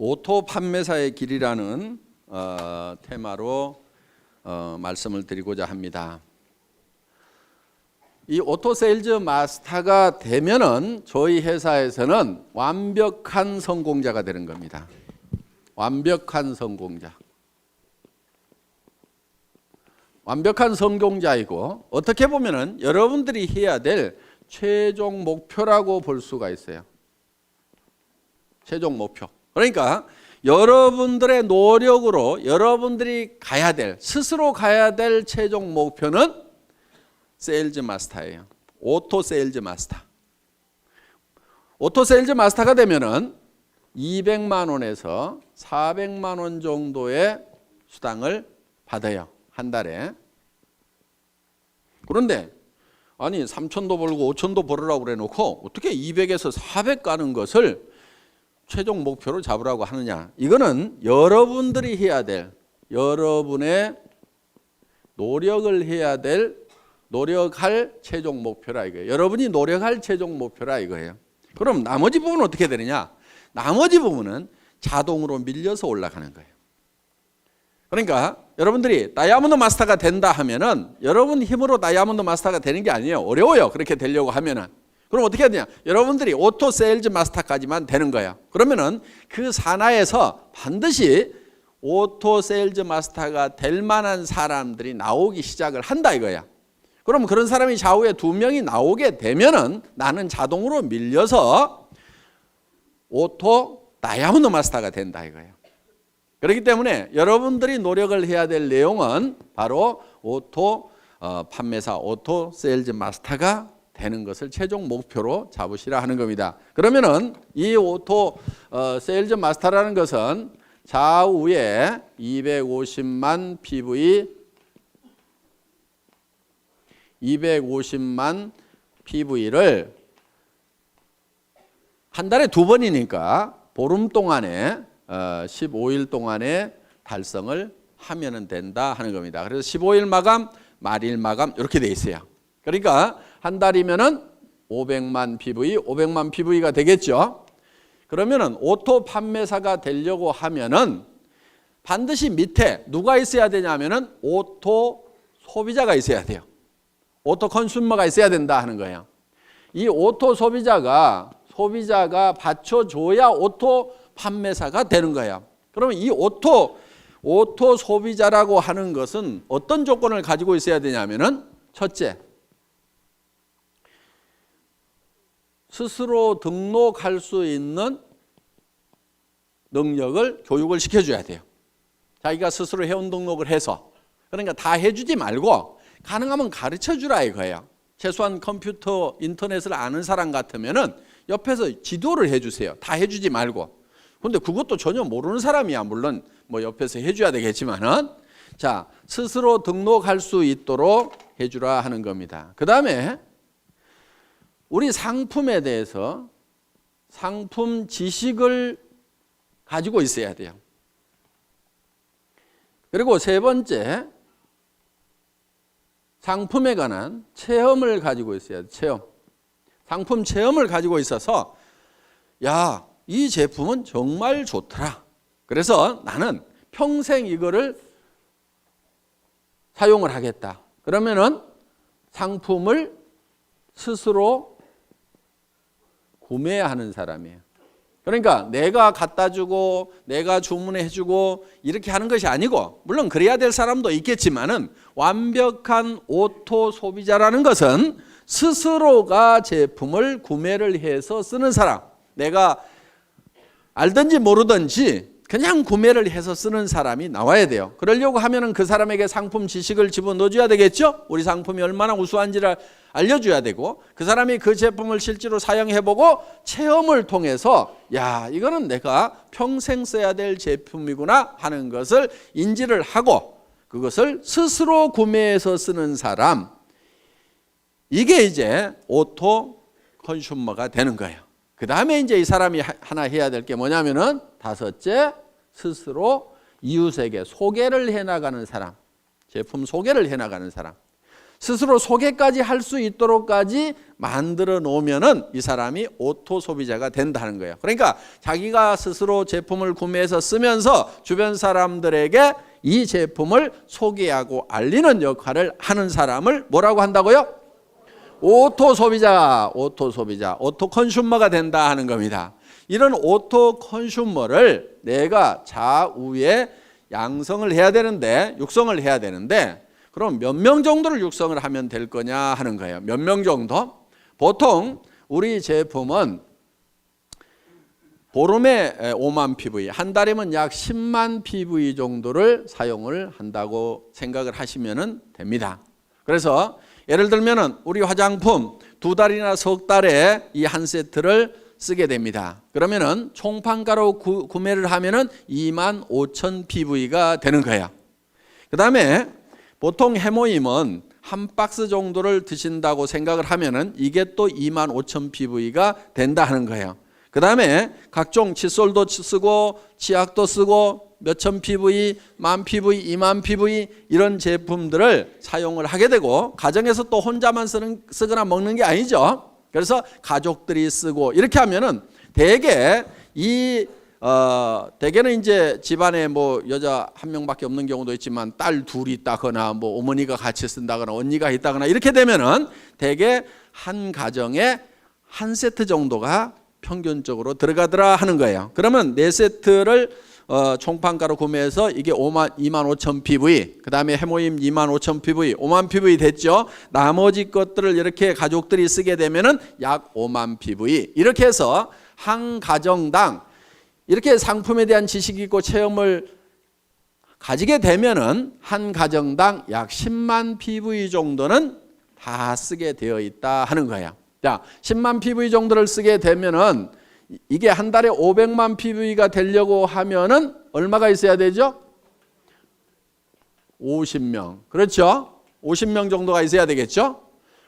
오토 판매사의 길이라는 테마로 말씀을 드리고자 합니다. 이 오토 세일즈 마스터가 되면은 저희 회사에서는 완벽한 성공자가 되는 겁니다. 완벽한 성공자. 완벽한 성공자이고 어떻게 보면은 여러분들이 해야 될 최종 목표라고 볼 수가 있어요. 최종 목표. 그러니까 여러분들의 노력으로 여러분들이 가야 될, 스스로 가야 될 최종 목표는 세일즈 마스터예요. 오토 세일즈 마스터. 오토 세일즈 마스터가 되면은 200만 원에서 400만 원 정도의 수당을 받아요. 한 달에. 그런데 아니 3천도 벌고 5천도 벌으라고 그래 놓고 어떻게 200에서 400 가는 것을 최종 목표로 잡으라고 하느냐. 이거는 여러분들이 해야 될, 여러분의 노력을 해야 될, 노력할 최종 목표라 이거예요. 여러분이 노력할 최종 목표라 이거예요. 그럼 나머지 부분은 어떻게 되느냐. 나머지 부분은 자동으로 밀려서 올라가는 거예요. 그러니까 여러분들이 다이아몬드 마스터가 된다 하면은 여러분 힘으로 다이아몬드 마스터가 되는 게 아니에요. 어려워요. 그렇게 되려고 하면은. 그럼 어떻게 해야 되냐? 여러분들이 오토 세일즈 마스터까지만 되는 거예요. 그러면은 그 산하에서 반드시 오토 세일즈 마스터가 될 만한 사람들이 나오기 시작을 한다 이거야. 그럼 그런 사람이 좌우에 2명이 나오게 되면은 나는 자동으로 밀려서 오토 다이아몬드 마스터가 된다 이거예요. 그렇기 때문에 여러분들이 노력을 해야 될 내용은 바로 오토 판매사, 오토 세일즈 마스터가 되는 것을 최종 목표로 잡으시라 하는 겁니다. 그러면은 이 오토 세일즈 마스터라는 것은 좌우에 250만 PV를 한 달에 2번이니까 보름 동안에 15일 동안에 달성을 하면 된다 하는 겁니다. 그래서 15일 마감, 말일 마감 이렇게 돼 있어요. 그러니까 한 달이면은 500만 PV가 되겠죠. 그러면은 오토 판매사가 되려고 하면은 반드시 밑에 누가 있어야 되냐면은 오토 소비자가 있어야 돼요. 오토 컨슈머가 있어야 된다 하는 거예요. 이 오토 소비자가 받쳐줘야 오토 판매사가 되는 거예요. 그러면 이 오토 소비자라고 하는 것은 어떤 조건을 가지고 있어야 되냐면은 첫째, 스스로 등록할 수 있는 능력을 교육을 시켜줘야 돼요. 자기가 스스로 회원 등록을 해서. 그러니까 다 해주지 말고 가능하면 가르쳐주라 이거예요. 최소한 컴퓨터, 인터넷을 아는 사람 같으면은 옆에서 지도를 해주세요. 다 해주지 말고. 근데 그것도 전혀 모르는 사람이야. 물론 뭐 옆에서 해줘야 되겠지만은. 자, 스스로 등록할 수 있도록 해주라 하는 겁니다. 그 다음에 우리 상품에 대해서 상품 지식을 가지고 있어야 돼요. 그리고 세 번째, 상품에 관한 체험을 가지고 있어야 돼요. 체험. 상품 체험을 가지고 있어서 야, 이 제품은 정말 좋더라. 그래서 나는 평생 이거를 사용을 하겠다. 그러면은 상품을 스스로 구매하는 사람이에요. 그러니까 내가 갖다 주고 내가 주문해 주고 이렇게 하는 것이 아니고, 물론 그래야 될 사람도 있겠지만은 완벽한 오토 소비자라는 것은 스스로가 제품을 구매를 해서 쓰는 사람. 내가 알든지 모르든지 그냥 구매를 해서 쓰는 사람이 나와야 돼요. 그러려고 하면은 그 사람에게 상품 지식을 집어넣어줘야 되겠죠. 우리 상품이 얼마나 우수한지를 알려줘야 되고, 그 사람이 그 제품을 실제로 사용해보고 체험을 통해서 야, 이거는 내가 평생 써야 될 제품이구나 하는 것을 인지를 하고 그것을 스스로 구매해서 쓰는 사람, 이게 이제 오토 컨슈머가 되는 거예요. 그 다음에 이제 이 사람이 하나 해야 될 게 뭐냐면은 다섯째, 스스로 이웃에게 소개를 해나가는 사람, 제품 소개를 해나가는 사람. 스스로 소개까지 할 수 있도록까지 만들어 놓으면은 이 사람이 오토 소비자가 된다는 거예요. 그러니까 자기가 스스로 제품을 구매해서 쓰면서 주변 사람들에게 이 제품을 소개하고 알리는 역할을 하는 사람을 뭐라고 한다고요? 오토 소비자, 오토 컨슈머가 된다 하는 겁니다. 이런 오토 컨슈머를 내가 좌우에 양성을 해야 되는데, 육성을 해야 되는데, 그럼 몇 명 정도를 육성을 하면 될 거냐 하는 거예요. 몇 명 정도? 보통 우리 제품은 보름에 5만 PV, 한 달이면 약 10만 PV 정도를 사용을 한다고 생각을 하시면 됩니다. 그래서 예를 들면은 우리 화장품 2달이나 석 달에 이 한 세트를 쓰게 됩니다. 그러면은 총판가로 구매를 하면은 2만 5천 PV가 되는 거예요. 그 다음에 보통 해모임은 한 박스 정도를 드신다고 생각을 하면은 이게 또 2만 5천 PV가 된다 하는 거예요. 그 다음에 각종 칫솔도 쓰고 치약도 쓰고 몇천 PV, 만 PV, 2만 PV 이런 제품들을 사용을 하게 되고, 가정에서 또 혼자만 쓰거나 먹는 게 아니죠. 그래서 가족들이 쓰고 이렇게 하면은 대개는 이제 집안에 뭐 여자 한 명밖에 없는 경우도 있지만 딸 둘이 있다거나 뭐 어머니가 같이 쓴다거나 언니가 있다거나 이렇게 되면은 대개 한 가정에 한 세트 정도가 평균적으로 들어가더라 하는 거예요. 그러면 4세트를 총판가로 구매해서 이게 2만 5천 PV, 그 다음에 해모임 2만 5천 PV, 5만 PV 됐죠. 나머지 것들을 이렇게 가족들이 쓰게 되면은 약 5만 PV. 이렇게 해서 한 가정당 이렇게 상품에 대한 지식이 있고 체험을 가지게 되면은 한 가정당 약 10만 PV 정도는 다 쓰게 되어 있다 하는 거예요. 자, 10만 PV 정도를 쓰게 되면은 이게 한 달에 500만 PV가 되려고 하면은 얼마가 있어야 되죠? 50명. 그렇죠? 50명 정도가 있어야 되겠죠?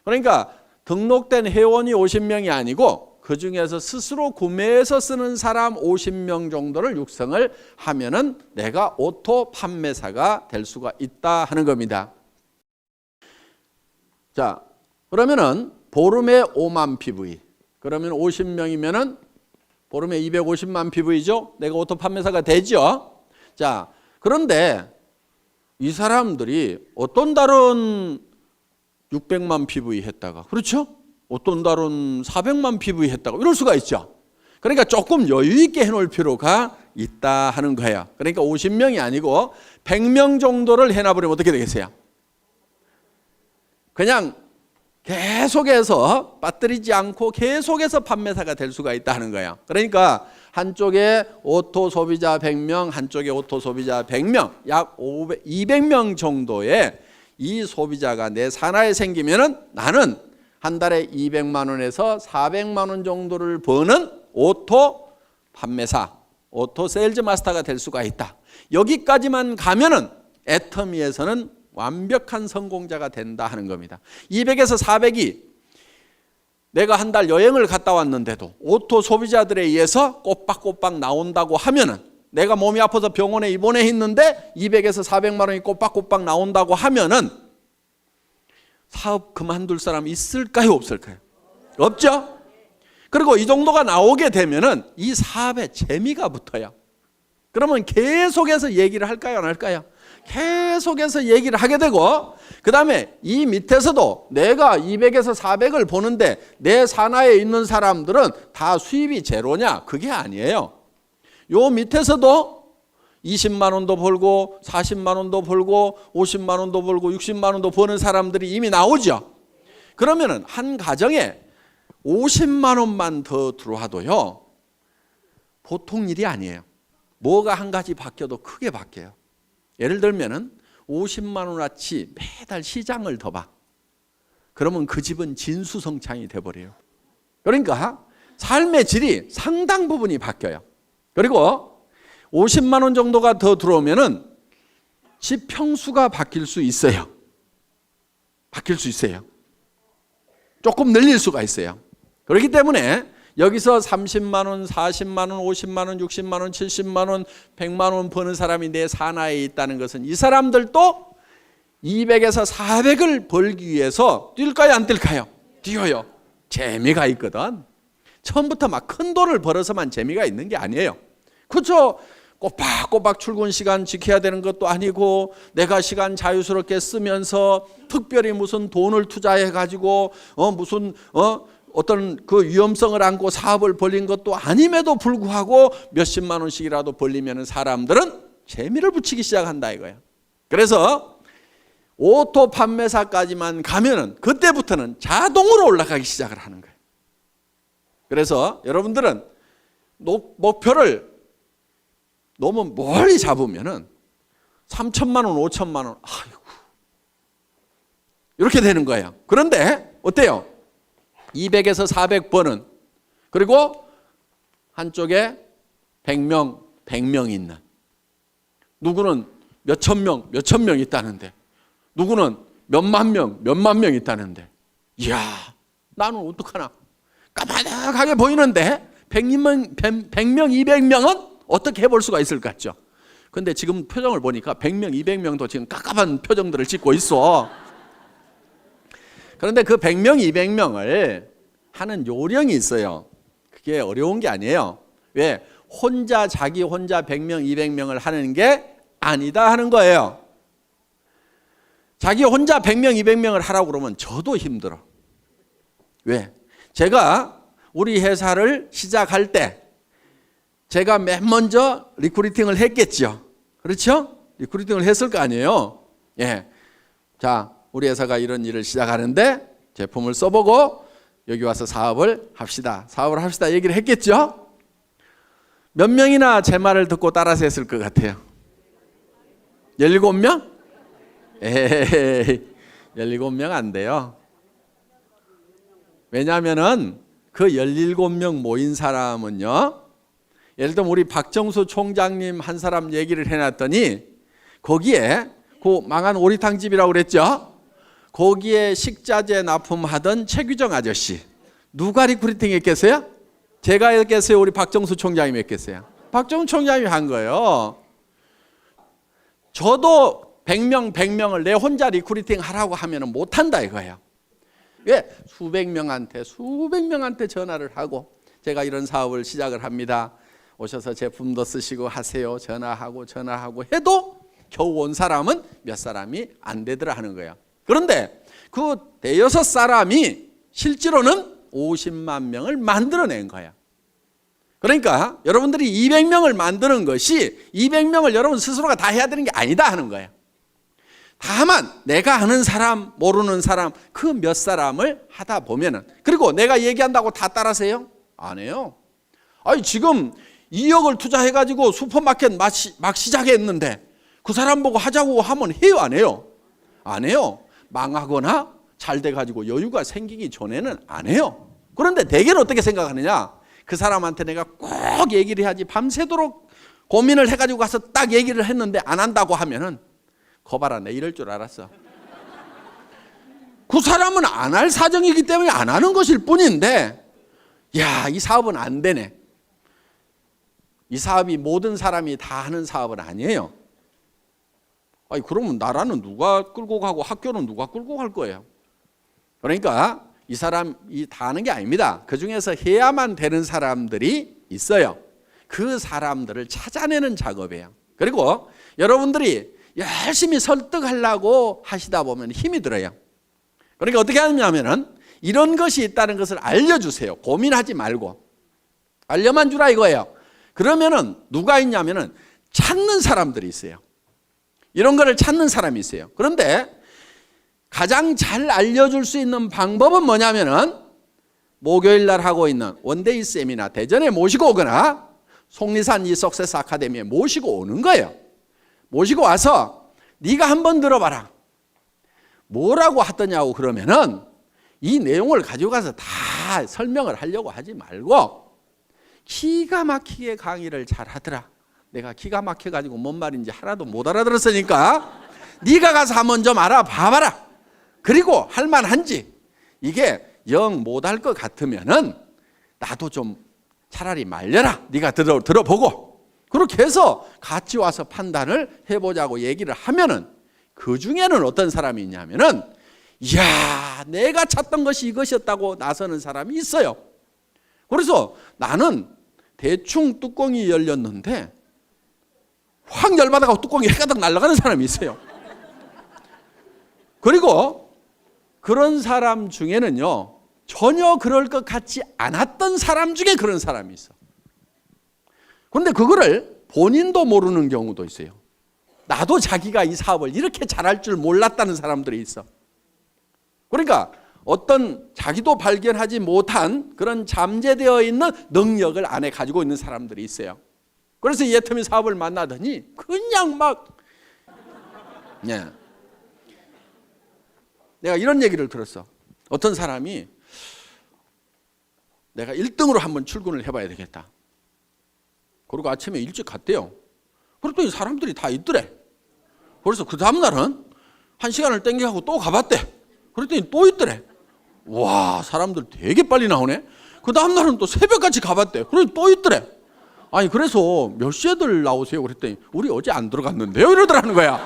그러니까 등록된 회원이 50명이 아니고 그 중에서 스스로 구매해서 쓰는 사람 50명 정도를 육성을 하면은 내가 오토 판매사가 될 수가 있다 하는 겁니다. 자, 그러면은 보름에 5만 PV. 그러면 50명이면은 보름에 250만 PV죠? 내가 오토 판매사가 되죠? 자, 그런데 이 사람들이 어떤 달은 600만 PV 했다가, 그렇죠? 어떤 달은 400만 PV 했다가 이럴 수가 있죠. 그러니까 조금 여유 있게 해놓을 필요가 있다 하는 거예요. 그러니까 50명이 아니고 100명 정도를 해놔버리면 어떻게 되겠어요? 그냥 계속해서 빠뜨리지 않고 계속해서 판매사가 될 수가 있다는 거예요. 그러니까 한쪽에 오토 소비자 100명, 한쪽에 오토 소비자 100명, 약 200명 정도의 이 소비자가 내 산하에 생기면은 나는 한 달에 200만 원에서 400만 원 정도를 버는 오토 판매사, 오토 세일즈 마스터가 될 수가 있다. 여기까지만 가면은 애터미에서는 완벽한 성공자가 된다 하는 겁니다. 200에서 400이 내가 한 달 여행을 갔다 왔는데도 오토 소비자들에 의해서 꼬박꼬박 나온다고 하면은, 내가 몸이 아파서 병원에 입원해 있는데 200에서 400만 원이 꼬박꼬박 나온다고 하면은 사업 그만둘 사람 있을까요, 없을까요? 없죠? 그리고 이 정도가 나오게 되면은 이 사업에 재미가 붙어요. 그러면 계속해서 얘기를 할까요, 안 할까요? 계속해서 얘기를 하게 되고, 그 다음에 이 밑에서도 내가 200에서 400을 보는데 내 산하에 있는 사람들은 다 수입이 제로냐? 그게 아니에요. 요 밑에서도 20만 원도 벌고 40만 원도 벌고 50만 원도 벌고 60만 원도 버는 사람들이 이미 나오죠. 그러면은 한 가정에 50만 원만 더 들어와도요, 보통 일이 아니에요. 뭐가 한 가지 바뀌어도 크게 바뀌어요. 예를 들면은 50만 원어치 매달 시장을 더 봐. 그러면 그 집은 진수성찬이 돼버려요. 그러니까 삶의 질이 상당 부분이 바뀌어요. 그리고 50만 원 정도가 더 들어오면은 집 평수가 바뀔 수 있어요. 바뀔 수 있어요. 조금 늘릴 수가 있어요. 그렇기 때문에 여기서 30만 원, 40만 원, 50만 원, 60만 원, 70만 원, 100만 원 버는 사람이 내 산하에 있다는 것은 이 사람들도 200에서 400을 벌기 위해서 뛸까요, 안 뛸까요? 뛰어요. 재미가 있거든. 처음부터 막 큰 돈을 벌어서만 재미가 있는 게 아니에요. 그렇죠? 꼬박꼬박 출근 시간 지켜야 되는 것도 아니고, 내가 시간 자유스럽게 쓰면서 특별히 무슨 돈을 투자해 가지고 어떤 그 위험성을 안고 사업을 벌린 것도 아님에도 불구하고 몇십만 원씩이라도 벌리면 사람들은 재미를 붙이기 시작한다 이거야. 그래서 오토 판매사까지만 가면은 그때부터는 자동으로 올라가기 시작을 하는 거예요. 그래서 여러분들은 목표를 너무 멀리 잡으면은 3천만 원, 5천만 원, 아이고, 이렇게 되는 거예요. 그런데 어때요? 200에서 400번은, 그리고 한쪽에 100명 있는, 누구는 몇천 명 있다는데, 누구는 몇만 명 있다는데, 이야, 나는 어떡하나? 까마득하게 보이는데 100명, 200명은 어떻게 해볼 수가 있을 것 같죠? 근데 지금 표정을 보니까 100명, 200명도 지금 깝깝한 표정들을 짓고 있어. 그런데 그 100명, 200명을 하는 요령이 있어요. 그게 어려운 게 아니에요. 왜? 자기 혼자 100명, 200명을 하는 게 아니다 하는 거예요. 자기 혼자 100명, 200명을 하라고 그러면 저도 힘들어. 왜? 제가 우리 회사를 시작할 때 제가 맨 먼저 리크루팅을 했겠죠. 그렇죠? 리크루팅을 했을 거 아니에요. 예. 자, 우리 회사가 이런 일을 시작하는데 제품을 써보고 여기 와서 사업을 합시다. 얘기를 했겠죠? 몇 명이나 제 말을 듣고 따라서 했을 것 같아요? 17명? 에이, 17명 안 돼요. 왜냐하면은 그 17명 모인 사람은요, 예를 들면 우리 박정수 총장님 한 사람 얘기를 해놨더니 거기에 그 망한 오리탕집이라고 그랬죠? 거기에 식자재 납품하던 최규정 아저씨, 누가 리크루팅 했겠어요? 제가 했겠어요? 우리 박정수 총장님이 했겠어요? 박정수 총장님이 한 거예요. 저도 100명을 내 혼자 리크루팅 하라고 하면 못한다 이거예요. 왜? 수백 명한테 전화를 하고, 제가 이런 사업을 시작을 합니다. 오셔서 제품도 쓰시고 하세요. 전화하고 해도 겨우 온 사람은 몇 사람이 안 되더라 하는 거예요. 그런데 그 대여섯 사람이 실제로는 50만 명을 만들어낸 거예요. 그러니까 여러분들이 200명을 만드는 것이 200명을 여러분 스스로가 다 해야 되는 게 아니다 하는 거예요. 다만 내가 아는 사람, 모르는 사람, 그 몇 사람을 하다 보면은, 그리고 내가 얘기한다고 다 따라서요? 안 해요. 아니 지금 2억을 투자해가지고 슈퍼마켓 막 시작했는데 그 사람 보고 하자고 하면 해요, 안 해요? 안 해요. 망하거나 잘 돼가지고 여유가 생기기 전에는 안 해요. 그런데 대개는 어떻게 생각하느냐? 그 사람한테 내가 꼭 얘기를 해야지, 밤새도록 고민을 해가지고 가서 딱 얘기를 했는데 안 한다고 하면은, 거봐라, 내 이럴 줄 알았어. 그 사람은 안 할 사정이기 때문에 안 하는 것일 뿐인데, 야, 이 사업은 안 되네. 이 사업이 모든 사람이 다 하는 사업은 아니에요. 아니, 그러면 나라는 누가 끌고 가고 학교는 누가 끌고 갈 거예요? 그러니까 이 사람이 다 하는 게 아닙니다. 그 중에서 해야만 되는 사람들이 있어요. 그 사람들을 찾아내는 작업이에요. 그리고 여러분들이 열심히 설득하려고 하시다 보면 힘이 들어요. 그러니까 어떻게 하냐면은 이런 것이 있다는 것을 알려주세요. 고민하지 말고 알려만 주라 이거예요. 그러면은 누가 있냐면은 찾는 사람들이 있어요. 이런 거를 찾는 사람이 있어요. 그런데 가장 잘 알려줄 수 있는 방법은 뭐냐면은 목요일 날 하고 있는 원데이 세미나 대전에 모시고 오거나 속리산 이 석세스 아카데미에 모시고 오는 거예요. 모시고 와서 네가 한번 들어봐라. 뭐라고 하더냐고 그러면은 이 내용을 가지고 가서 다 설명을 하려고 하지 말고 기가 막히게 강의를 잘 하더라. 내가 기가 막혀가지고 뭔 말인지 하나도 못 알아들었으니까 네가 가서 한번 좀 알아봐봐라. 그리고 할만한지, 이게 영 못할 것 같으면은 나도 좀 차라리 말려라. 네가 들어보고 그렇게 해서 같이 와서 판단을 해보자고 얘기를 하면은 그 중에는 어떤 사람이 있냐면은 이야, 내가 찾던 것이 이것이었다고 나서는 사람이 있어요. 그래서 나는 대충 뚜껑이 열렸는데 확 열받아가고 뚜껑이 해가닥 날아가는 사람이 있어요. 그리고 그런 사람 중에는요, 전혀 그럴 것 같지 않았던 사람 중에 그런 사람이 있어. 그런데 그거를 본인도 모르는 경우도 있어요. 나도 자기가 이 사업을 이렇게 잘할 줄 몰랐다는 사람들이 있어. 그러니까 어떤 자기도 발견하지 못한 그런 잠재되어 있는 능력을 안에 가지고 있는 사람들이 있어요. 그래서 이 애터미 사업을 만나더니 그냥 막 내가 이런 얘기를 들었어. 어떤 사람이 내가 1등으로 한번 출근을 해봐야 되겠다. 그리고 아침에 일찍 갔대요. 그랬더니 사람들이 다 있더래. 그래서 그 다음날은 1시간을 땡겨가고 또 가봤대. 그랬더니 또 있더래. 와, 사람들 되게 빨리 나오네. 그 다음날은 또 새벽까지 가봤대. 그랬더니 또 있더래. 아니, 그래서 몇 시에들 나오세요? 그랬더니 우리 어제 안 들어갔는데요? 이러더라는 거야.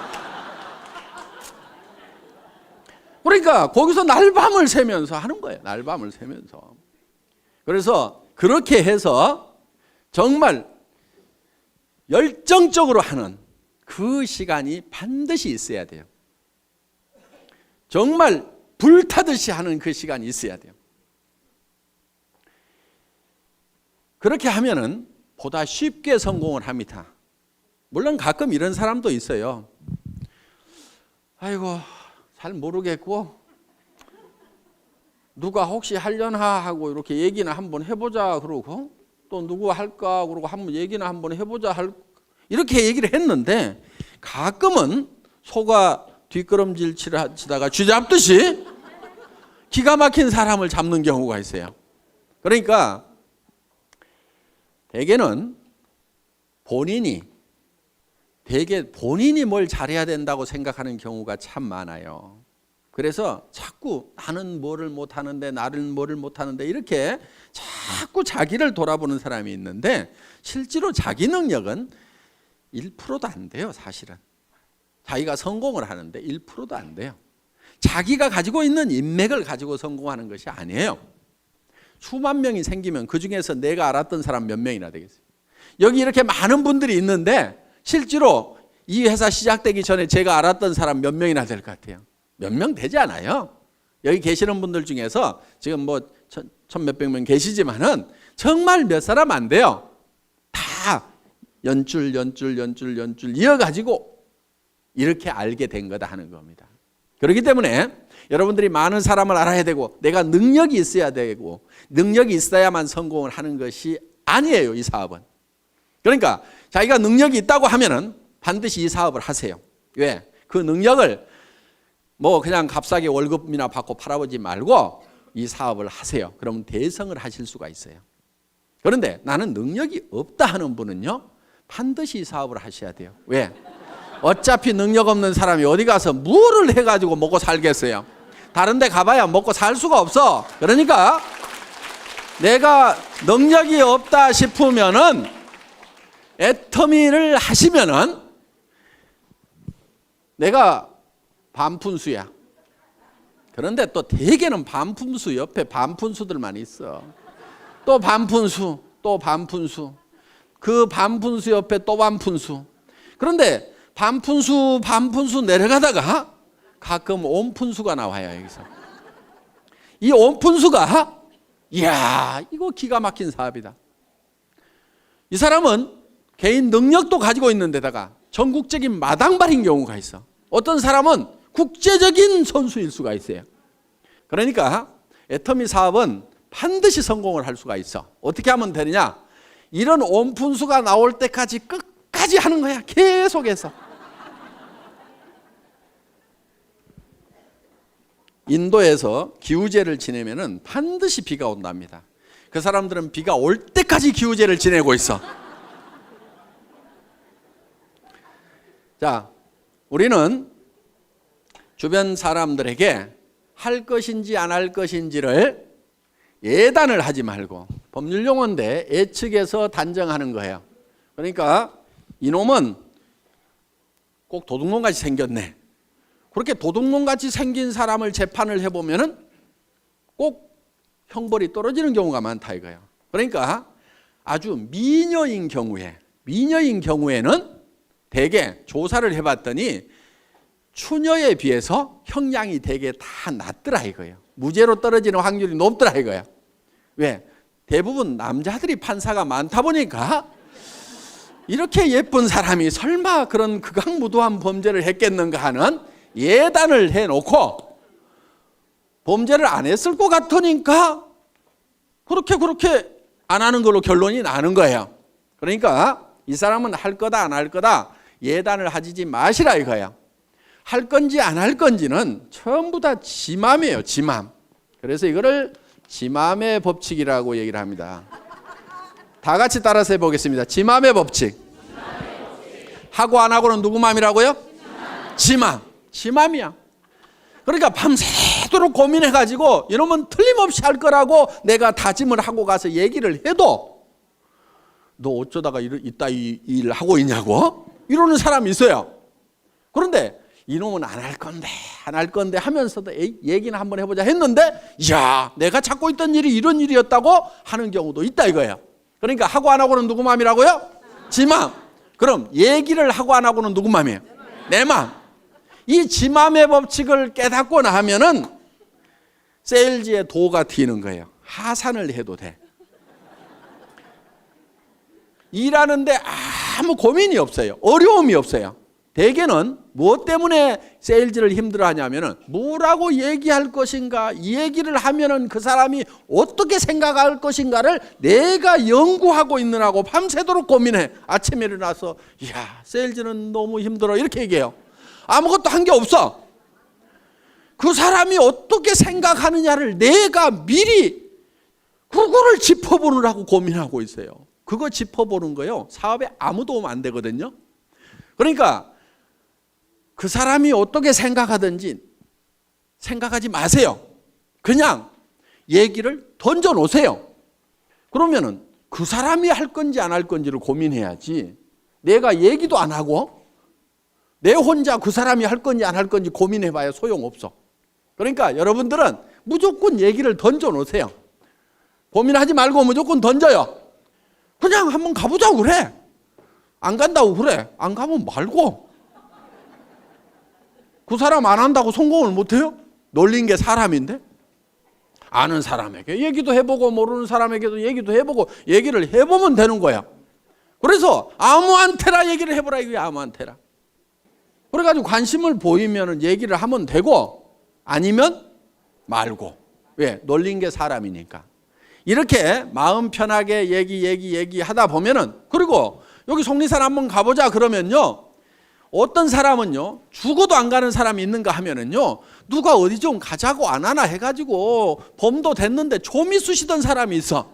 그러니까 거기서 날밤을 새면서 하는 거예요. 날밤을 새면서. 그래서 그렇게 해서 정말 열정적으로 하는 그 시간이 반드시 있어야 돼요. 정말 불타듯이 하는 그 시간이 있어야 돼요. 그렇게 하면은 보다 쉽게 성공을 합니다. 물론 가끔 이런 사람도 있어요. 아이고, 잘 모르겠고 누가 혹시 하려나 하고 이렇게 얘기나 한번 해보자 그러고 또 누구 할까 그러고 한번 얘기나 한번 해보자 이렇게 얘기를 했는데 가끔은 소가 뒷걸음질 치다가 쥐 잡듯이 기가 막힌 사람을 잡는 경우가 있어요. 그러니까 대개는 본인이 뭘 잘해야 된다고 생각하는 경우가 참 많아요. 그래서 자꾸 나는 뭐를 못하는데 나는 뭐를 못하는데 이렇게 자꾸 자기를 돌아보는 사람이 있는데 실제로 자기 능력은 1%도 안 돼요. 사실은 자기가 성공을 하는데 1%도 안 돼요. 자기가 가지고 있는 인맥을 가지고 성공하는 것이 아니에요. 수만 명이 생기면 그중에서 내가 알았던 사람 몇 명이나 되겠어요. 여기 이렇게 많은 분들이 있는데 실제로 이 회사 시작되기 전에 제가 알았던 사람 몇 명이나 될 것 같아요? 몇 명 되지 않아요. 여기 계시는 분들 중에서 지금 뭐 천 몇백 명 계시지만은 정말 몇 사람 안 돼요. 다 연줄 이어가지고 이렇게 알게 된 거다 하는 겁니다. 그렇기 때문에 여러분들이 많은 사람을 알아야 되고 내가 능력이 있어야 되고 능력이 있어야만 성공을 하는 것이 아니에요. 이 사업은. 그러니까 자기가 능력이 있다고 하면은 반드시 이 사업을 하세요. 왜? 그 능력을 뭐 그냥 값싸게 월급이나 받고 팔아보지 말고 이 사업을 하세요. 그러면 대성을 하실 수가 있어요. 그런데 나는 능력이 없다 하는 분은요, 반드시 이 사업을 하셔야 돼요. 왜? 어차피 능력 없는 사람이 어디 가서 뭐를 해가지고 먹고 살겠어요. 다른 데 가봐야 먹고 살 수가 없어. 그러니까 내가 능력이 없다 싶으면은 애터미를 하시면은 내가 반푼수야. 그런데 또 대개는 반푼수 옆에 반푼수들만 있어. 또 반푼수, 또 반푼수. 그 반푼수 옆에 또 반푼수. 그런데 반푼수 내려가다가 가끔 온푼수가 나와요. 여기서. 이 온푼수가 이야, 이거 기가 막힌 사업이다. 이 사람은 개인 능력도 가지고 있는 데다가 전국적인 마당발인 경우가 있어. 어떤 사람은 국제적인 선수일 수가 있어요. 그러니까 애터미 사업은 반드시 성공을 할 수가 있어. 어떻게 하면 되느냐? 이런 온푼수가 나올 때까지 끝까지 하는 거야. 계속해서. 인도에서 기우제를 지내면은 반드시 비가 온답니다. 그 사람들은 비가 올 때까지 기우제를 지내고 있어. 자, 우리는 주변 사람들에게 할 것인지 안 할 것인지를 예단을 하지 말고, 법률 용어인데 예측해서 단정하는 거예요. 그러니까 이놈은 꼭 도둑놈같이 생겼네. 그렇게 도둑놈같이 생긴 사람을 재판을 해보면은 꼭 형벌이 떨어지는 경우가 많다 이거예요. 그러니까 아주 미녀인 경우에는 대개 조사를 해봤더니 추녀에 비해서 형량이 대개 다 낮더라 이거예요. 무죄로 떨어지는 확률이 높더라 이거예요. 왜? 대부분 남자들이 판사가 많다 보니까 이렇게 예쁜 사람이 설마 그런 극악무도한 범죄를 했겠는가 하는 예단을 해놓고 범죄를 안 했을 것 같으니까 그렇게 안 하는 걸로 결론이 나는 거예요. 그러니까 이 사람은 할 거다 안 할 거다 예단을 하지 마시라 이거예요. 할 건지 안 할 건지는 전부 다 지 맘이에요. 지 맘. 그래서 이거를 지 맘의 법칙이라고 얘기를 합니다. 다 같이 따라서 해보겠습니다. 지 맘의 법칙. 하고 안 하고는 누구 맘이라고요? 지 맘. 지 맘이야. 그러니까 밤새도록 고민해가지고 이놈은 틀림없이 할 거라고 내가 다짐을 하고 가서 얘기를 해도 너 어쩌다가 이따 이 일 하고 있냐고 이러는 사람이 있어요. 그런데 이놈은 안 할 건데 하면서도 얘기는 한번 해보자 했는데 야 내가 찾고 있던 일이 이런 일이었다고 하는 경우도 있다 이거예요. 그러니까 하고 안 하고는 누구 맘이라고요? 지 맘. 그럼 얘기를 하고 안 하고는 누구 맘이에요? 내 맘. 이 지 맘의 법칙을 깨닫고 나면은 세일즈의 도가 튀는 거예요. 하산을 해도 돼. 일하는데 아무 고민이 없어요. 어려움이 없어요. 대개는 무엇 때문에 세일즈를 힘들어하냐면은 뭐라고 얘기할 것인가, 이 얘기를 하면은 그 사람이 어떻게 생각할 것인가를 내가 연구하고 있느라고 밤새도록 고민해. 아침에 일어나서 야 세일즈는 너무 힘들어 이렇게 얘기해요. 아무것도 한 게 없어. 그 사람이 어떻게 생각하느냐를 내가 미리 그거를 짚어보느라고 고민하고 있어요. 그거 짚어보는 거요 사업에 아무 도움 안 되거든요. 그러니까 그 사람이 어떻게 생각하든지 생각하지 마세요. 그냥 얘기를 던져 놓으세요. 그러면은 그 사람이 할 건지 안 할 건지를 고민해야지 내가 얘기도 안 하고 내 혼자 그 사람이 할 건지 안 할 건지 고민해봐야 소용없어. 그러니까 여러분들은 무조건 얘기를 던져 놓으세요. 고민하지 말고 무조건 던져요. 그냥 한번 가보자고 그래. 안 간다고 그래. 안 가면 말고. 그 사람 안 한다고 성공을 못해요? 놀린 게 사람인데? 아는 사람에게 얘기도 해보고 모르는 사람에게도 얘기도 해보고 얘기를 해보면 되는 거야. 그래서 아무한테나 얘기를 해보라 이거야. 아무한테나. 그래가지고 관심을 보이면 얘기를 하면 되고 아니면 말고. 왜? 놀린 게 사람이니까. 이렇게 마음 편하게 얘기하다 보면은 그리고 여기 속리산 한번 가보자 그러면요. 어떤 사람은요 죽어도 안 가는 사람이 있는가 하면은요 누가 어디 좀 가자고 안 하나 해가지고 범도 됐는데 좀이 쑤시던 사람이 있어.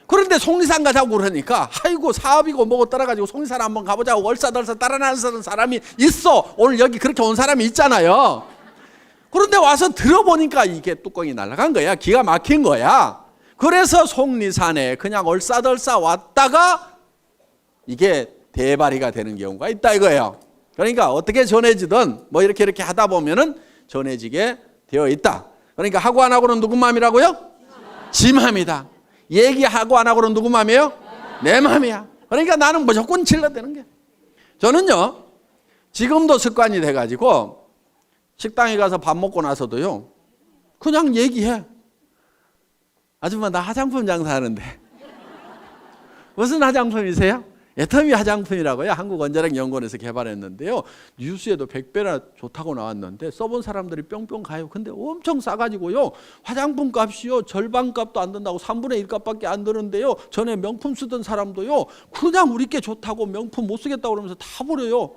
그런데 속리산 가자고 그러니까 아이고 사업이고 뭐고 따라가지고 속리산 한번 가보자고 얼싸덜싸 따라나서는 사람이 있어. 오늘 여기 그렇게 온 사람이 있잖아요. 그런데 와서 들어보니까 이게 뚜껑이 날아간 거야. 기가 막힌 거야. 그래서 속리산에 그냥 얼싸덜싸 왔다가 이게 대발이가 되는 경우가 있다 이거예요. 그러니까 어떻게 전해지든 뭐 이렇게 하다 보면은 전해지게 되어 있다. 그러니까 하고 안 하고는 누구 마음이라고요? 지 마음이다. 얘기하고 안 하고는 누구 마음이에요? 내 마음이야. 그러니까 나는 무조건 질러대는 게. 저는요 지금도 습관이 돼가지고 식당에 가서 밥 먹고 나서도요 그냥 얘기해. 아줌마 나 화장품 장사하는데 무슨 화장품이세요? 애터미 화장품이라고요. 한국원자력연구원에서 개발했는데요. 뉴스에도 100배나 좋다고 나왔는데 써본 사람들이 뿅뿅 가요. 근데 엄청 싸가지고요. 화장품 값이요. 절반 값도 안 든다고 3분의 1 값밖에 안 드는데요. 전에 명품 쓰던 사람도요. 그냥 우리께 좋다고 명품 못 쓰겠다고 그러면서 다 버려요.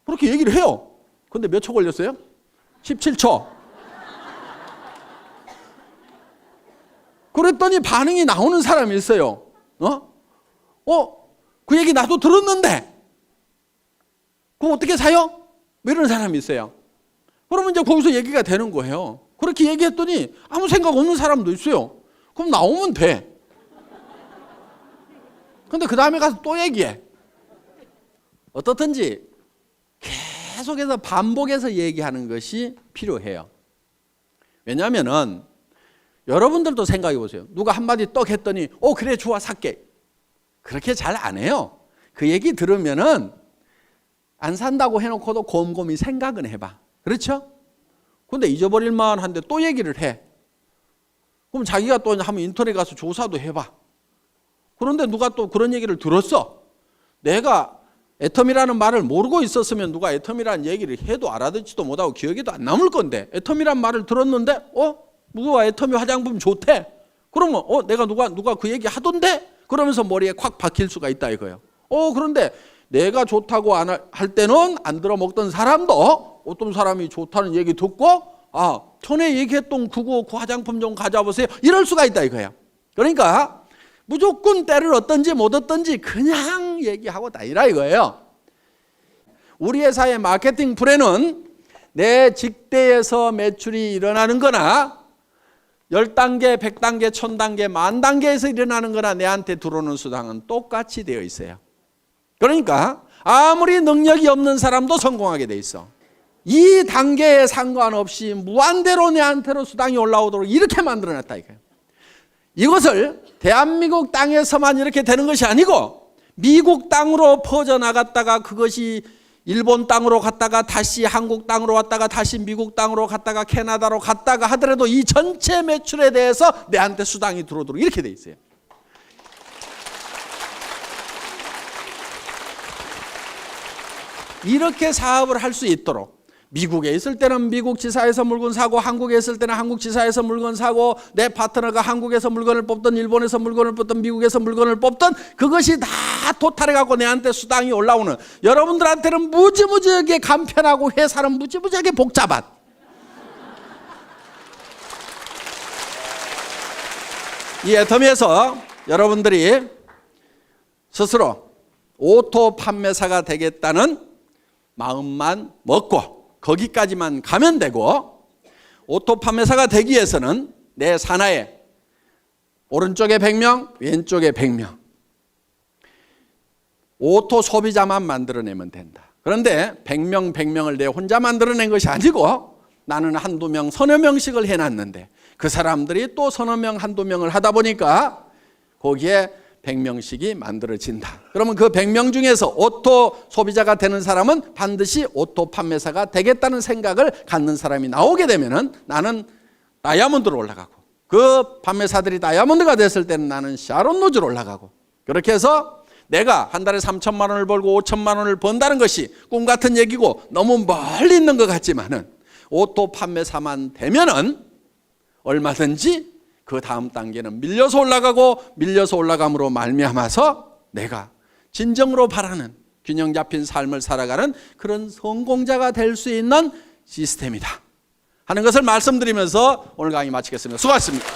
그렇게 얘기를 해요. 근데 몇 초 걸렸어요? 17초. 그랬더니 반응이 나오는 사람이 있어요. 그 얘기 나도 들었는데 그럼 어떻게 사요? 뭐 이런 사람이 있어요. 그러면 이제 거기서 얘기가 되는 거예요. 그렇게 얘기했더니 아무 생각 없는 사람도 있어요. 그럼 나오면 돼. 근데 그 다음에 가서 또 얘기해. 어떻든지 계속해서 반복해서 얘기하는 것이 필요해요. 왜냐하면은 여러분들도 생각해 보세요. 누가 한마디 떡 했더니 그래 좋아 살게. 그렇게 잘 안 해요. 그 얘기 들으면은 안 산다고 해놓고도 곰곰이 생각은 해봐. 그렇죠? 근데 잊어버릴 만한데 또 얘기를 해. 그럼 자기가 또 한번 인터넷 가서 조사도 해봐. 그런데 누가 또 그런 얘기를 들었어. 내가 애텀이라는 말을 모르고 있었으면 누가 애텀이라는 얘기를 해도 알아듣지도 못하고 기억에도 안 남을 건데, 애텀이란 말을 들었는데 누가 애텀이 화장품 좋대. 그러면 내가 누가 그 얘기 하던데? 그러면서 머리에 콱 박힐 수가 있다 이거예요. 그런데 내가 좋다고 할 때는 안 들어먹던 사람도 어떤 사람이 좋다는 얘기 듣고 전에 얘기했던 그 화장품 좀 가져와보세요. 이럴 수가 있다 이거예요. 그러니까 무조건 때를 얻든지 못 얻든지 그냥 얘기하고 다니라 이거예요. 우리 회사의 마케팅 플랜은 내 직대에서 매출이 일어나는 거나 10단계, 100단계, 1000단계, 10,000단계에서 일어나는 거나 내한테 들어오는 수당은 똑같이 되어 있어요. 그러니까 아무리 능력이 없는 사람도 성공하게 돼 있어. 이 단계에 상관없이 무한대로 내한테로 수당이 올라오도록 이렇게 만들어놨다 이거예요. 이것을 대한민국 땅에서만 이렇게 되는 것이 아니고 미국 땅으로 퍼져나갔다가 그것이 일본 땅으로 갔다가 다시 한국 땅으로 왔다가 다시 미국 땅으로 갔다가 캐나다로 갔다가 하더라도 이 전체 매출에 대해서 내한테 수당이 들어오도록 이렇게 돼 있어요. 이렇게 사업을 할 수 있도록 미국에 있을 때는 미국 지사에서 물건 사고, 한국에 있을 때는 한국 지사에서 물건 사고, 내 파트너가 한국에서 물건을 뽑든 일본에서 물건을 뽑든 미국에서 물건을 뽑든 그것이 다 토탈해갖고 내한테 수당이 올라오는, 여러분들한테는 무지무지하게 간편하고 회사는 무지무지하게 복잡한 이 애터미에서 여러분들이 스스로 오토 판매사가 되겠다는 마음만 먹고 거기까지만 가면 되고, 오토 판매사가 되기 위해서는 내 산하에 오른쪽에 100명, 왼쪽에 100명 오토 소비자만 만들어내면 된다. 그런데 100명, 100명을 내 혼자 만들어낸 것이 아니고 나는 한두 명, 서너 명씩을 해놨는데 그 사람들이 또 서너 명, 한두 명을 하다 보니까 거기에 100명씩이 만들어진다. 그러면 그 100명 중에서 오토 소비자가 되는 사람은 반드시 오토 판매사가 되겠다는 생각을 갖는 사람이 나오게 되면은 나는 다이아몬드로 올라가고, 그 판매사들이 다이아몬드가 됐을 때는 나는 샤론 노즈로 올라가고, 그렇게 해서 내가 한 달에 3천만 원을 벌고 5천만 원을 번다는 것이 꿈 같은 얘기고 너무 멀리 있는 것 같지만은 오토 판매사만 되면은 얼마든지 그 다음 단계는 밀려서 올라가고, 밀려서 올라감으로 말미암아서 내가 진정으로 바라는 균형 잡힌 삶을 살아가는 그런 성공자가 될 수 있는 시스템이다 하는 것을 말씀드리면서 오늘 강의 마치겠습니다. 수고하셨습니다.